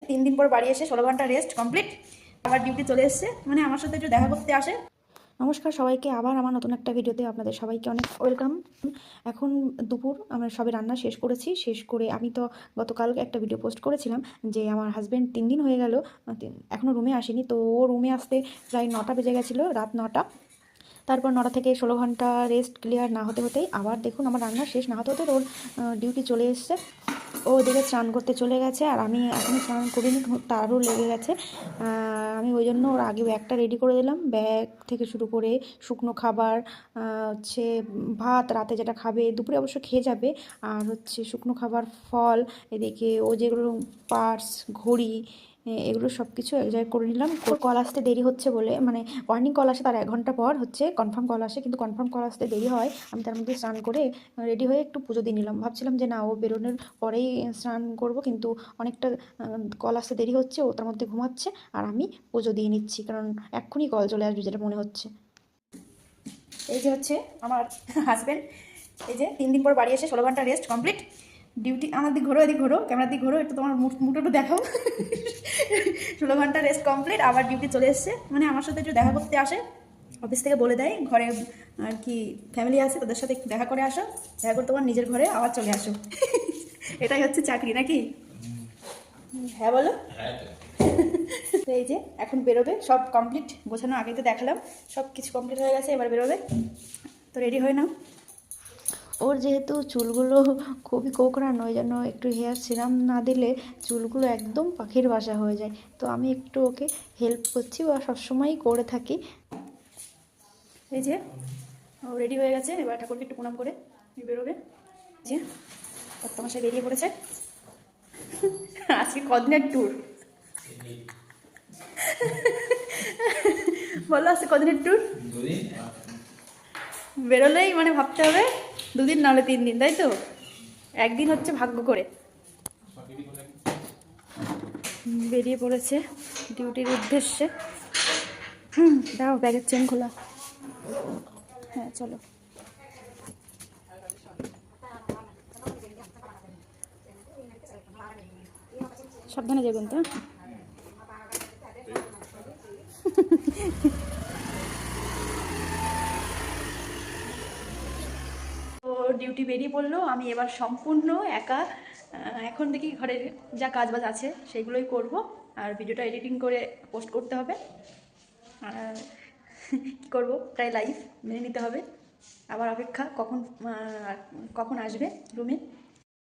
3 দিন পর বাড়ি এসে 16 ঘন্টা রেস্ট কমপ্লিট, আবার ডিউটি চলে এসছে, মানে আমার সাথে একটু দেখা করতে আসে। নমস্কার সবাইকে, আবার আমার নতুন একটা ভিডিওতে আপনাদের সবাইকে অনেক ওয়েলকাম। এখন দুপুর, আমরা সবে রান্না শেষ করেছি। শেষ করে আমি তো গতকাল একটা ভিডিও পোস্ট করেছিলাম যে আমার হাজব্যান্ড 3 দিন হয়ে গেল এখনও রুমে আসেনি। তো ও রুমে আসতে প্রায় 9টা বেজে গেছিলো, রাত 9টা। তারপর 9টা থেকে 16 ঘন্টা রেস্ট ক্লিয়ার না হতে হতেই আবার দেখুন আমার রান্না শেষ না হতে হতে ওর ডিউটি চলে এসছে। ও ওদিকে স্নান করতে চলে গেছে, আর আমি এখনও স্নান করিনি, তারও লেগে গেছে। আমি ওই জন্য ওর আগে ব্যাগটা রেডি করে দিলাম। ব্যাগ থেকে শুরু করে শুকনো খাবার, হচ্ছে ভাত রাতে যেটা খাবে, দুপুরে অবশ্য খেয়ে যাবে, আর হচ্ছে শুকনো খাবার, ফল, এদিকে ও যেগুলো পার্স, ঘড়ি, এগুলো সব কিছু এক জায়গায় করে নিলাম। কল আসতে দেরি হচ্ছে বলে, মানে ওয়ার্নিং কল আসে তার 1 ঘন্টা পর হচ্ছে কনফার্ম কল আসে, কিন্তু কনফার্ম কল আসতে দেরি হয়। আমি তার মধ্যে স্নান করে রেডি হয়ে একটু পুজো দিয়ে নিলাম। ভাবছিলাম যে না, ও বেরোনোর পরেই স্নান করব, কিন্তু অনেকটা কল আসতে দেরি হচ্ছে, ও তার মধ্যে ঘুমাচ্ছে, আর আমি পুজো দিয়ে নিচ্ছি, কারণ এক্ষুনি কল চলে আসবে যেটা মনে হচ্ছে। এই যে হচ্ছে আমার হাজব্যান্ড, এই যে 3 দিন পর বাড়ি এসে 16 ঘন্টা রেস্ট কমপ্লিট। ডিউটি আমার দিক ঘোরো, এদিক ঘোরো, ক্যামেরার দিক ঘোরো, একটু তোমার মুখটা একটু দেখাও। 16 ঘন্টা রেস্ট কমপ্লিট, আবার ডিউটি চলে এসছে, মানে আমার সাথে একটু দেখা করতে আসে। অফিস থেকে বলে দেয় ঘরে আর কি ফ্যামিলি আছে, তাদের সাথে একটু দেখা করে আসো, দেখা করে তোমার নিজের ঘরে আবার চলে আসো। এটাই হচ্ছে চাকরি নাকি? হ্যাঁ বলো। তো এই যে এখন বেরোবে, সব কমপ্লিট, গোছানো আগেই তো দেখালাম, সব কিছু কমপ্লিট হয়ে গেছে, এবার বেরোবে। তো রেডি হয়ে নাও। ওর যেহেতু চুলগুলো খুবই কোঁকড়ানো, ওই জন্য একটু হেয়ার সিরাম না দিলে চুলগুলো একদম পাখির বাসা হয়ে যায়। তো আমি একটু ওকে হেল্প করছি, বা সবসময়ই করে থাকি। এই যে ও রেডি হয়ে গেছে, এবার ঠাকুরকে একটু প্রণাম করে বেরোবে। যে তোমার বেরিয়ে পড়েছে আজকে কদিনের ট্যুর বলো, আজকে কদিনের ট্যুর? বেরোলেই মানে ভাবতে হবে 2 দিন নাহলে 3 দিন, তাই তো? একদিন হচ্ছে ভাগ্য করে। বেরিয়ে পড়েছে ডিউটির উদ্দেশ্যে। দাও ব্যাগের চেন খোলা। হ্যাঁ চলো। সাবধানে যাবেন তো। তো ডিউটি বেরিয়ে পড়লো, আমি এবার সম্পূর্ণ একা। এখন দেখি ঘরের যা কাজবাজ আছে সেগুলোই করব, আর ভিডিওটা এডিটিং করে পোস্ট করতে হবে। আর কী করবো, প্রায় লাইভ মেনে নিতে হবে। আবার অপেক্ষা কখন কখন আসবে রুমে।